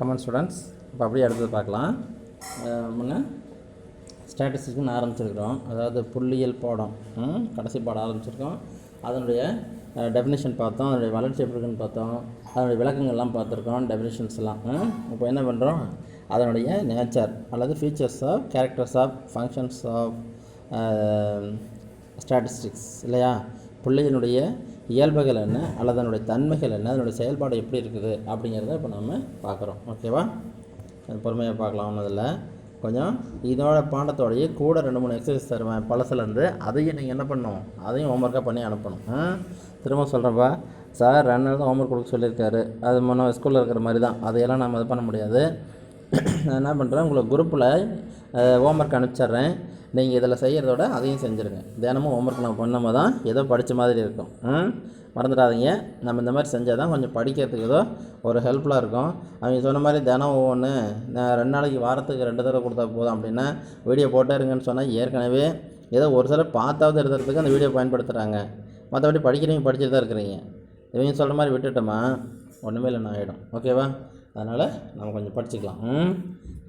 Comment students. இப்போ அப்படியே அடுத்தது பார்க்கலாம். முன்னே ஸ்டாட்டிஸ்டிக்ஸ்னு ஆரம்பிச்சிருக்கிறோம். அதாவது புள்ளியியல் பாடம் கடைசி பாடம் ஆரம்பிச்சிருக்கோம். அதனுடைய டெஃபினேஷன் பார்த்தோம், அதனுடைய வளர்ச்சி எப்படி இருக்குன்னு பார்த்தோம், அதனுடைய விளக்கங்கள்லாம் பார்த்துருக்கோம், டெஃபினேஷன்ஸ்லாம். இப்போ என்ன பண்ணுறோம், அதனுடைய நேச்சர் அல்லது features of characters of functions of statistics இல்லையா. புள்ளியினுடைய இயல்புகள் என்ன அல்லது அதனுடைய தன்மைகள் என்ன, அதனுடைய செயல்பாடு எப்படி இருக்குது அப்படிங்கிறத இப்போ நம்ம பார்க்குறோம். ஓகேவா, பொறுமையாக பார்க்கலாம். ஒன்றதில் கொஞ்சம் இதோட பாடத்தோடையே கூட 2-3 எக்ஸசைஸ் தருவேன் பழசுலேருந்து. அதையும் நீங்கள் என்ன பண்ணணும், அதையும் ஹோம்ஒர்க்காக பண்ணி அனுப்பணும். திரும்ப சொல்கிறப்பா, சார் 2 நாள் தான் ஹோம்ஒர்க் கொடுக்க சொல்லியிருக்காரு, அது முன்னே ஸ்கூலில் இருக்கிற மாதிரி தான், அதையெல்லாம் நம்ம இது பண்ண முடியாது. நான் என்ன பண்ணுறேன், உங்களுக்கு குரூப்பில் ஹோம்ஒர்க் அனுப்பிச்சிட்றேன். நீங்கள் இதில் செய்கிறதோட அதையும் செஞ்சுருங்க. தினமும் ஹோம்ஒர்க் நம்ம பண்ணாமல் தான் ஏதோ படித்த மாதிரி இருக்கும். மறந்துடாதீங்க. நம்ம இந்த மாதிரி செஞ்சால் தான் கொஞ்சம் படிக்கிறதுக்கு ஏதோ ஒரு ஹெல்ப்ஃபுல்லாக இருக்கும். அவங்க சொன்ன மாதிரி தினம் ஒவ்வொன்று நான் 2 நாளைக்கு வாரத்துக்கு 2 தடவை கொடுத்தா போதும் அப்படின்னா வீடியோ போட்டே இருங்கன்னு சொன்னால் ஏற்கனவே ஏதோ ஒரு சிலர் பார்த்தாவது எழுதுறதுக்கு அந்த வீடியோ பயன்படுத்துகிறாங்க. மற்றபடி படிக்கிறவங்க படிச்சுட்டு தான் இருக்கிறீங்க. இவங்க சொல்கிற மாதிரி விட்டுட்டோமா ஒன்றுமே இல்லைன்னு ஆகிடும். ஓகேவா, அதனால் நம்ம கொஞ்சம் படிச்சுக்கலாம்.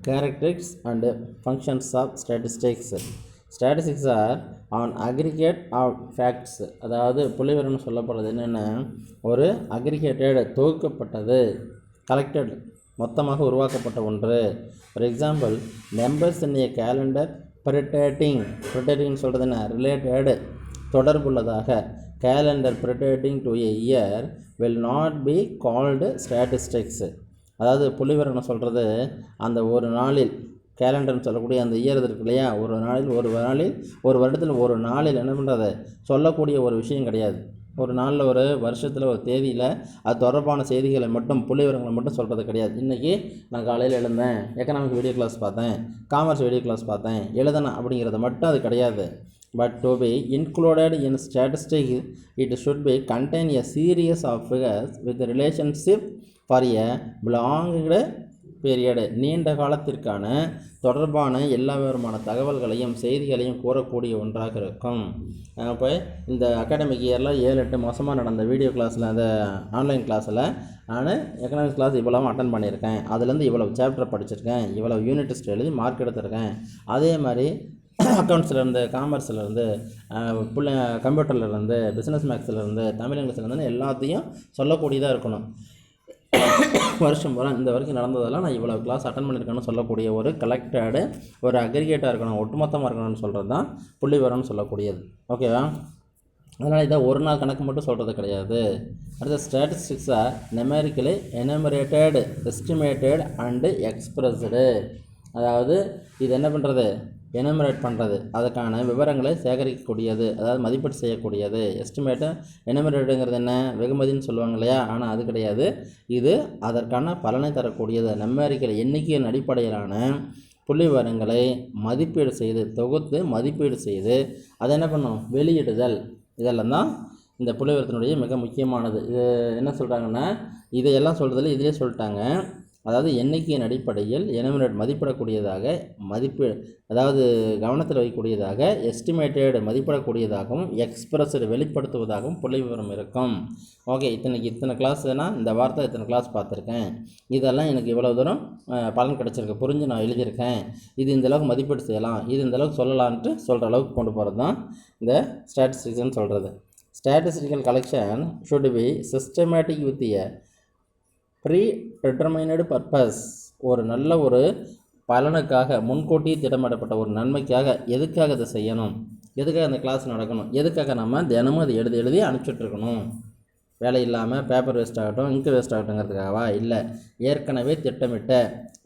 Characteristics and functions of statistics. Statistics are an aggregate of facts. அதாவது புள்ளிவிவரம்னு சொல்லப்படுறது என்னென்னா ஒரு அக்ரிகேட்டட் தொகுக்கப்பட்டது, கலெக்டட் மொத்தமாக உருவாக்கப்பட்ட ஒன்று. For example, numbers in a calendar ப்ரிட்டேட்டிங்னு சொல்கிறது என்ன, ரிலேட்டட் தொடர்புள்ளதாக. Calendar predating to a year will not be called statistics. அதாவது புள்ளிவிவரம் சொல்கிறது அந்த ஒரு நாளில், கேலண்டர்னு சொல்லக்கூடிய அந்த இயர் இருக்கு இல்லையா, ஒரு வருடத்தில் ஒரு நாளில் என்ன பண்ணுறது சொல்லக்கூடிய ஒரு விஷயம் கிடையாது. ஒரு நாளில் ஒரு வருஷத்தில் ஒரு தேதியில் அது தொடர்பான செய்திகளை மட்டும் புள்ளிவிவரங்களை மட்டும் சொல்கிறது கிடையாது. இன்றைக்கி நான் காலையில் எழுந்தேன், எக்கனாமிக் வீடியோ கிளாஸ் பார்த்தேன், காமர்ஸ் வீடியோ கிளாஸ் பார்த்தேன், எழுதணும் அப்படிங்கிறது மட்டும் அது கிடையாது. But to be included in statistics, it should be contain a series of figures with relationship for a prolonged period. நீண்ட காலத்திற்கான தொடர்பான எல்லா விதமான தகவல்களையும் செய்திகளையும் கூறக்கூடிய ஒன்றாக இருக்கும். இப்போ இந்த அகாடமிக் இயரில் 7-8 மாதமாக நடந்த வீடியோ கிளாஸில், அந்த ஆன்லைன் கிளாஸில் நான் எக்கனாமிக்ஸ் கிளாஸ் இவ்வளவு அட்டன் பண்ணியிருக்கேன், அதுலேருந்து இவ்வளவு சாப்டர் படிச்சிருக்கேன், இவ்வளவு யூனிட் டெஸ்ட் எழுதி மார்க் எடுத்திருக்கேன். அதே மாதிரி அக்கௌண்ட்ஸ்லேருந்து, காமர்ஸ்லேருந்து, கம்ப்யூட்டர்லேருந்து, பிஸ்னஸ் மேக்ஸ்லேருந்து, தமிழ் இங்கிலீஷ்லேருந்து எல்லாத்தையும் சொல்லக்கூடியதாக இருக்கணும். வருஷம் பூரா இந்த வரைக்கும் நடந்ததெல்லாம் நான் இவ்வளோ கிளாஸ் அட்டன் பண்ணியிருக்கேன்னு சொல்லக்கூடிய ஒரு கலெக்டடு, ஒரு அக்ரிகேட்டாக இருக்கணும், ஒட்டுமொத்தமாக இருக்கணும்னு சொல்கிறது தான் புள்ளிவிவரம்னு சொல்லக்கூடியது. ஓகேவா, அதனால் இதை ஒரு நாள் கணக்கு மட்டும் சொல்கிறது கிடையாது. அடுத்த ஸ்டாட்டிஸ்டிக்ஸாக numerically enumerated, estimated and expressed. அதாவது இது என்ன பண்ணுறது, எனுமரேட் பண்ணுறது, அதுக்கான விவரங்களை சேகரிக்கக்கூடியது, அதாவது மதிப்பீடு செய்யக்கூடியது. எஸ்டிமேட்டு எனுமரேட்டுங்கிறது என்ன, வெகுமதின்னு சொல்லுவாங்க இல்லையா, ஆனால் அது கிடையாது. இது அதற்கான பலனை தரக்கூடியது. நியூமெரிக்கல் எண்ணிக்கையின் அடிப்படையிலான புள்ளி விவரங்களை மதிப்பீடு செய்து, தொகுத்து மதிப்பீடு செய்து அதை என்ன பண்ணும், வெளியிடுதல். இதெல்லாம் தான் இந்த புள்ளி விவரத்தினுடைய மிக முக்கியமானது. இது என்ன சொல்கிறாங்கன்னா, இதையெல்லாம் சொல்கிறதில்ல, இதிலே சொல்லிட்டாங்க. அதாவது எண்ணிக்கையின் அடிப்படையில் எனுமரேட் மதிப்பிடக்கூடியதாக, அதாவது கவனத்தில் வைக்கக்கூடியதாக, எஸ்டிமேட்டட் மதிப்பிடக்கூடியதாகவும், எக்ஸ்பிரஸ்டு வெளிப்படுத்துவதாகவும் புள்ளி விவரம் இருக்கும். ஓகே, இத்தனை கிளாஸ்னா இந்த வார்த்தை இத்தனை கிளாஸ் பார்த்துருக்கேன், இதெல்லாம் எனக்கு இவ்வளோ தூரம் பலன் கிடச்சிருக்கு, புரிஞ்சு நான் எழுதியிருக்கேன், இது இந்தளவுக்கு மதிப்பீடு செய்யலாம், இது இந்தளவுக்கு சொல்லலான்ட்டு சொல்கிற அளவுக்கு கொண்டு போகிறது தான் இந்த ஸ்டாட்டிஸ்டிக்ஸ்னு சொல்கிறது. Statistical collection should be systematic with a predetermined purpose. ஒரு நல்ல ஒரு பலனுக்காக, முன்கூட்டியே திட்டமிடப்பட்ட ஒரு நன்மைக்காக. எதுக்காக இதை செய்யணும், எதுக்காக அந்த கிளாஸ் நடக்கணும், எதுக்காக நம்ம தினமும் அதை எழுதி அனுப்பிச்சுட்ருக்கணும், வேலை இல்லாமல் பேப்பர் வேஸ்ட் ஆகட்டும், இங்கு வேஸ்ட் ஆகட்டுங்கிறதுக்காகவா, இல்லை, ஏற்கனவே திட்டமிட்ட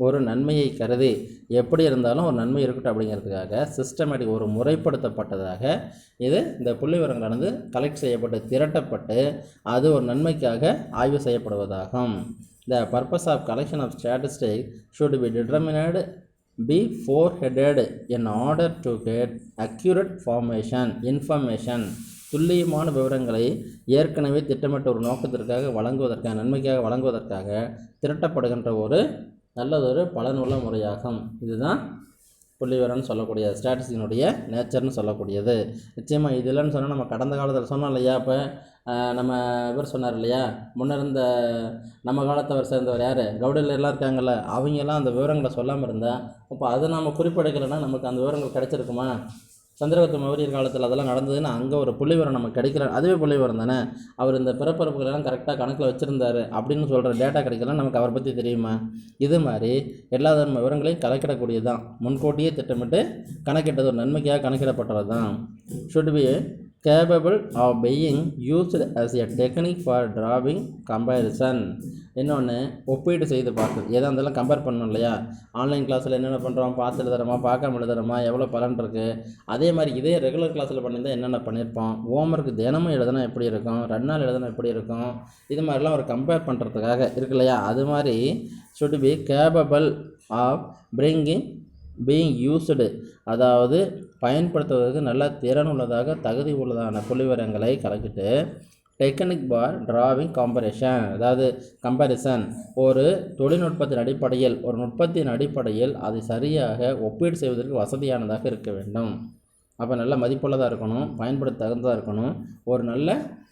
ஒரு நன்மையை கருதி, எப்படி இருந்தாலும் ஒரு நன்மை இருக்கட்டும் அப்படிங்கிறதுக்காக சிஸ்டமேட்டிக், ஒரு முறைப்படுத்தப்பட்டதாக இது இந்த புள்ளி விவரங்களானது கலெக்ட் செய்யப்பட்டு திரட்டப்பட்டு அது ஒரு நன்மைக்காக ஆய்வு செய்யப்படுவதாகும். The purpose of collection of statistics should be determined be four-headed in order to get accurate information. துல்லியமான விவரங்களை ஏற்கனவே திட்டமிட்ட ஒரு நோக்கத்திற்காக வழங்குவதற்காக, நன்மைக்காக வழங்குவதற்காக திரட்டப்படுகின்ற ஒரு நல்லதொரு பலனுள்ள முறையாகும். இதுதான் புள்ளிவிவரம்னு சொல்லக்கூடியது, ஸ்டாட்டிஸ்டிக்ஸினுடைய நேச்சர்னு சொல்லக்கூடியது. நிச்சயமாக இது இல்லைன்னு சொன்னால் நம்ம கடந்த காலத்தில் சொன்னோம் இல்லையா, இப்போ நம்ம இவர் சொன்னார் இல்லையா, முன்ன இருந்த நம்ம காலத்தவர் சேர்ந்தவர் யார், கவுடர்லாம் இருக்காங்கல்ல, அவங்கெல்லாம் அந்த விவரங்களை சொல்லாமல் இருந்தால் இப்போ அதை நம்ம குறிப்பெடுக்கலைன்னா நமக்கு அந்த விவரங்கள் கிடைச்சிருக்குமா? சந்திரகுப்த மௌரியர் காலத்தில் அதெல்லாம் நடந்ததுன்னா அங்கே ஒரு புள்ளிவிவரம் நமக்கு கிடைக்கல, அதுவே புள்ளிவிவரம் தானே. அவர் இந்த பிறப்பரப்புகளெல்லாம் கரெக்டாக கணக்கில் வச்சுருந்தாரு அப்படின்னு சொல்கிற டேட்டா கிடைக்கலாம், நமக்கு அவரை பற்றி தெரியுமா? இது மாதிரி எல்லா தர்ம விவரங்களையும் கணக்கிடக்கூடியது தான், முன்கூட்டியே திட்டமிட்டு கணக்கிட்டது, ஒரு நன்மைக்காக கணக்கிடப்பட்டது தான். Should be capable of being used as a technique for drawing comparison. இன்னொன்று ஒப்பீடு செய்து பார்க்குறது, எதாக இருந்தாலும் கம்பேர் பண்ணணும் இல்லையா. ஆன்லைன் கிளாஸில் என்னென்ன பண்ணுறோம், பார்த்து எழுதுறோமா, பார்க்காம எழுதுறோமா, எவ்வளோ பலன் இருக்குது. அதே மாதிரி இதே ரெகுலர் கிளாஸில் பண்ணியிருந்தால் என்னென்ன பண்ணியிருப்போம், ஹோம்ஒர்க்கு தினமும் எழுதுனா எப்படி இருக்கும், 2 நாள் எழுதுனா எப்படி இருக்கும், இது மாதிரிலாம் ஒரு கம்பேர் பண்ணுறதுக்காக இருக்கு இல்லையா. அது மாதிரி should be capable of being used, அதாவது பயன்படுத்துவதற்கு நல்ல திறன் உள்ளதாக தகுதி உள்ளதான புள்ளிவிவரங்களை கணக்கிட்டு டெக்னிக் பார் டிராவிங் காம்பரேஷன், அதாவது கம்பேரிசன், ஒரு தொழில்நுட்பத்தின் அடிப்படையில், ஒரு நுட்பத்தின் அடிப்படையில் அதை சரியாக ஒப்பீடு செய்வதற்கு வசதியானதாக இருக்க வேண்டும். அப்போ நல்ல மதிப்புள்ளதாக இருக்கணும், பயன்படுத்த தகுந்ததாக இருக்கணும்,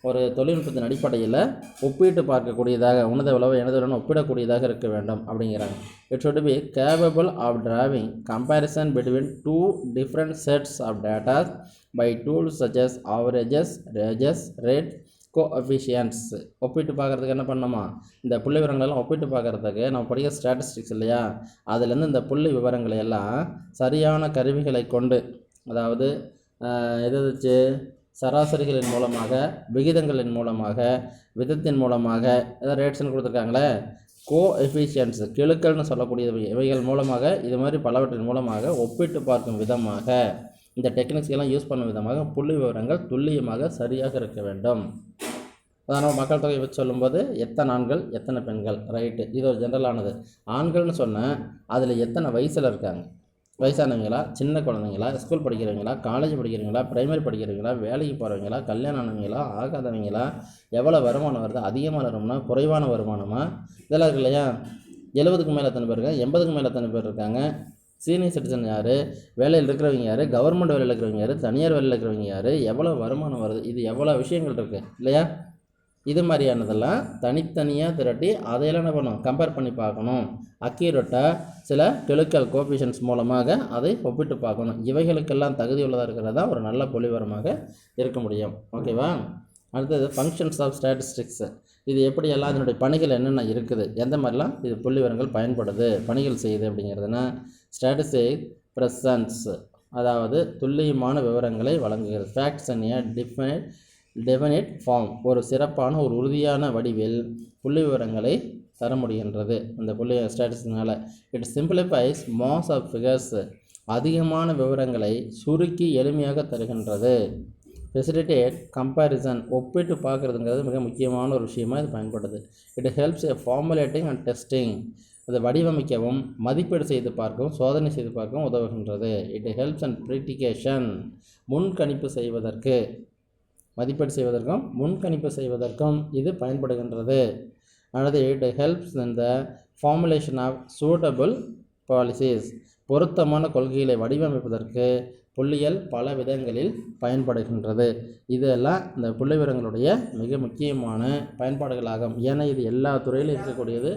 ஒரு தொழில்நுட்பத்தின் அடிப்படையில் ஒப்பீட்டு பார்க்கக்கூடியதாக, உணத விளவு எனதுடன் ஒப்பிடக்கூடியதாக இருக்க வேண்டும் அப்படிங்கிறாங்க. It should be capable of drawing comparison between 2 different sets of data by tools such as averages, ranges, rate, coefficients. ஒப்பிட்டு பார்க்குறதுக்கு என்ன பண்ணணுமா, இந்த புள்ளி விவரங்களெல்லாம் ஒப்பிட்டு பார்க்குறதுக்கு நம்ம படிக்கிற ஸ்டாட்டிஸ்டிக்ஸ் இல்லையா, அதுலேருந்து இந்த புள்ளி விவரங்களை எல்லாம் சரியான கருவிகளை கொண்டு, அதாவது எது வச்சு, சராசரிகளின் மூலமாக, விகிதங்களின் மூலமாக, விதத்தின் மூலமாக, ஏதாவது ரேட்ஸ்னு கொடுத்துருக்காங்களே, கோஎஃபிஷியன்ட்ஸ் கெழுக்கள்னு சொல்லக்கூடிய இவைகள் மூலமாக, இது மாதிரி பலவற்றின் மூலமாக ஒப்பிட்டு பார்க்கும் விதமாக, இந்த டெக்னிக்ஸ்கெல்லாம் யூஸ் பண்ணும் விதமாக புள்ளி விவரங்கள் துல்லியமாக சரியாக இருக்க வேண்டும். அதனால் மக்கள் தொகை வச்சு சொல்லும்போது எத்தனை ஆண்கள் எத்தனை பெண்கள், ரைட்டு, இது ஒரு ஜென்ரலானது. ஆண்கள்னு சொன்னால் அதில் எத்தனை வயசில் இருக்காங்க, வயசானவங்களா, சின்ன குழந்தைங்களா, ஸ்கூல் படிக்கிறவங்களா, காலேஜ் படிக்கிறவங்களா, ப்ரைமரி படிக்கிறவங்களா, வேலைக்கு போகிறவங்களா, கல்யாணம் ஆனவங்களா, ஆகாதவங்களா, எவ்வளோ வருமானம் வருது, அதிகமான வருமானம், குறைவான வருமானமா, இதெல்லாம் இருக்கு இல்லையா. 70க்கு மேலே எத்தனை பேர் இருக்காங்க, 80க்கு மேலே எத்தனை பேர் இருக்காங்க, சீனியர் சிட்டிசன் யார், வேலையில் இருக்கிறவங்க யார், கவர்மெண்ட் வேலையில் இருக்கிறவங்க யார், தனியார் வேலையில் இருக்கிறவங்க யார், எவ்வளோ வருமானம் வருது, இது எவ்வளோ விஷயங்கள் இருக்குது இல்லையா. இது மாதிரியானதெல்லாம் தனித்தனியாக திரட்டி அதையெல்லாம் என்ன பண்ணணும், கம்பேர் பண்ணி பார்க்கணும். அக்யூரேட்டாக சில கெழுக்கல் கோஎஃபிஷியன்ட்ஸ் மூலமாக அதை ஒப்பிட்டு பார்க்கணும். இவைகளுக்கெல்லாம் தகுதி உள்ளதாக இருக்கிறதா ஒரு நல்ல புள்ளிவிவரமாக இருக்க முடியும். ஓகேவா. அடுத்தது ஃபங்க்ஷன்ஸ் ஆஃப் ஸ்டாட்டிஸ்டிக்ஸ். இது எப்படி எல்லாம் இதனுடைய பணிகள் என்னென்ன இருக்குது, எந்த மாதிரிலாம் இது புள்ளிவிவரங்கள் பயன்படுது, பணிகள் செய்யுது அப்படிங்கிறதுனா, ஸ்டாட்டிஸ்டிக் ப்ரெசன்ஸ், அதாவது துல்லியமான விவரங்களை வழங்குகிறது. Facts and a definite form, ஒரு சிறப்பான ஒரு உறுதியான வடிவில் புள்ளி விவரங்களை தர முடிகின்றது அந்த புள்ளி ஸ்டாட்டிஸ்டிக்ஸ்னால. It simplifies mass of figures, அதிகமான விவரங்களை சுருக்கி எளிமையாக தருகின்றது. ஃபெசிலிட்டேட் கம்பேரிசன், ஒப்பிட்டு பார்க்குறதுங்கிறது மிக முக்கியமான ஒரு விஷயமாக இது பயன்படுது. It helps a formulating and testing, அதை வடிவமைக்கவும் மதிப்பீடு செய்து பார்க்கவும் சோதனை செய்து பார்க்கவும் உதவுகின்றது. இட் ஹெல்ப்ஸ் அண்ட் ப்ரிடிகேஷன், முன்கணிப்பு செய்வதற்கு, மதிப்பீடு செய்வதற்கும் முன்கணிப்பு செய்வதற்கும் இது பயன்படுகின்றது. அடுத்து it helps in the formulation of suitable policies, பொருத்தமான கொள்கைகளை வடிவமைப்பதற்கு புள்ளியியல் பல விதங்களில் பயன்படுகின்றது. இதெல்லாம் இந்த புள்ளி விவரங்களுடைய மிக முக்கியமான பயன்பாடுகளாகும். ஏன்னா இது எல்லா துறையிலும் இருக்கக்கூடியது,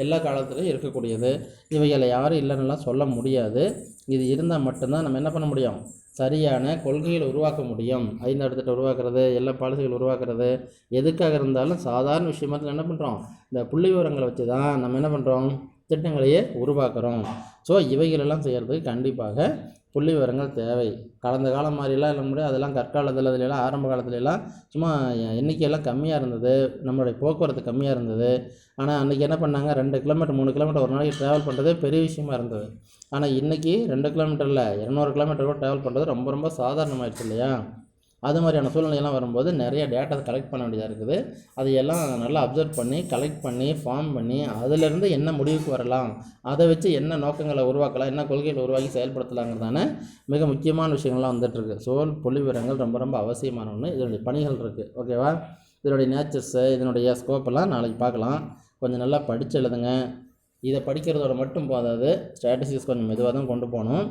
எல்லா காலத்துலையும் இருக்கக்கூடியது. இவைகளை யாரும் இல்லைன்னுலாம் சொல்ல முடியாது. இது இருந்தால் மட்டும்தான் நம்ம என்ன பண்ண முடியும், சரியான கொள்கைகளை உருவாக்க முடியும். 5 அடுத்த உருவாக்குறது, எல்லா பாலிசிகள் உருவாக்குறது, எதுக்காக இருந்தாலும் சாதாரண விஷயமாக என்ன பண்ணுறோம், இந்த புள்ளி விவரங்களை வச்சு தான் நம்ம என்ன பண்ணுறோம், திட்டங்களையே உருவாக்குறோம். ஸோ இவைகளெல்லாம் செய்கிறதுக்கு கண்டிப்பாக புள்ளி விவரங்கள் தேவை. கடந்த காலம் மாதிரிலாம் இல்லை முடியாது, அதெல்லாம் கற்காலத்தில் இதுலாம் ஆரம்ப காலத்துலலாம் சும்மா எண்ணிக்கையெல்லாம் கம்மியாக இருந்தது, நம்மளுடைய போக்குவரத்து கம்மியாக இருந்தது. ஆனால் அன்றைக்கி என்ன பண்ணாங்க, 2 கிலோமீட்டர் 3 கிலோமீட்டர் ஒரு நாளைக்கு ட்ராவல் பண்ணுறதே பெரிய விஷயமா இருந்தது. ஆனால் இன்றைக்கி 2 கிலோமீட்டரில் 200 கிலோமீட்டர் கூட ட்ராவல் பண்ணுறது ரொம்ப ரொம்ப சாதாரணமாகிடுச்சு இல்லையா. அது மாதிரியான சூழ்நிலையெல்லாம் வரும்போது நிறைய டேட்டா கலெக்ட் பண்ண வேண்டியதாக இருக்குது. அதையெல்லாம் நல்லா அப்சர்வ் பண்ணி கலெக்ட் பண்ணி ஃபார்ம் பண்ணி அதிலிருந்து என்ன முடிவுக்கு வரலாம், அதை வச்சு என்ன நோக்கங்களை உருவாக்கலாம், என்ன கொள்கைகளை உருவாக்கி செயல்படுத்தலாங்கிறதான மிக முக்கியமான விஷயங்கள்லாம் வந்துட்டுருக்கு. ஸோ புள்ளி விவரங்கள் ரொம்ப ரொம்ப அவசியமான ஒன்று. இதனுடைய பணிகள் இருக்குது. ஓகேவா. இதனுடைய நேச்சர்ஸு, இதனுடைய ஸ்கோப்பெல்லாம் நாளைக்கு பார்க்கலாம். கொஞ்சம் நல்லா படித்து எழுதுங்க. இதை படிக்கிறதோட மட்டும் போதாது, ஸ்டாட்டிஸ்டிக்ஸ் கொஞ்சம் மெதுவாக தான் கொண்டு போகணும்.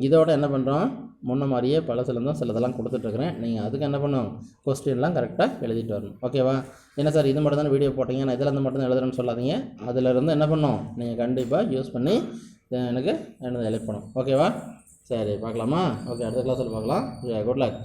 இதோட என்ன பண்ணுறோம், முன்ன மாதிரியே பழசுலேருந்தும் சிலதெல்லாம் கொடுத்துட்ருக்குறேன். நீங்கள் அதுக்கு என்ன பண்ணணும், கொஸ்டின்லாம் கரெக்டாக எழுதிட்டு வரணும். ஓகேவா? என்ன சார் இது மட்டும் தானே வீடியோ போட்டிங்க, நான் இதில் மட்டும் தான் எழுதுறேன்னு சொல்லாதீங்க. அதிலிருந்து என்ன பண்ணணும், நீங்கள் கண்டிப்பாக யூஸ் பண்ணி எனக்கு என்னது ஹெல்ப் பண்ணும். ஓகேவா? சரி, பார்க்கலாமா? ஓகே, அடுத்த கிளாஸில் பார்க்கலாம். Good luck.